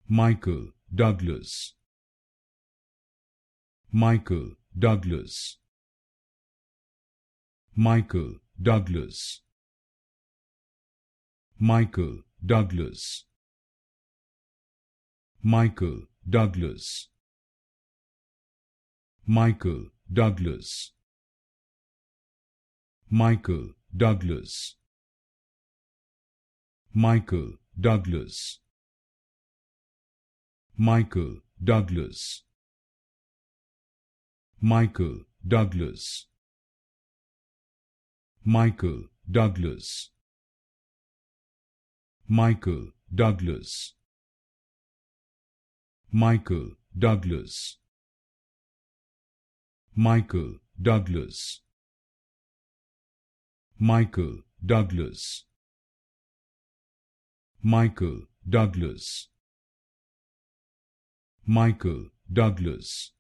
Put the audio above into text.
Michael Douglas, Michael Douglas, Michael Douglas, Michael Douglas, Michael Douglas, Michael Douglas, Michael Douglas, Michael Douglas, Michael Douglas, Michael Douglas, Michael Douglas, Michael Douglas, Michael Douglas, Michael Douglas, Michael Douglas, Michael Douglas, Michael Douglas,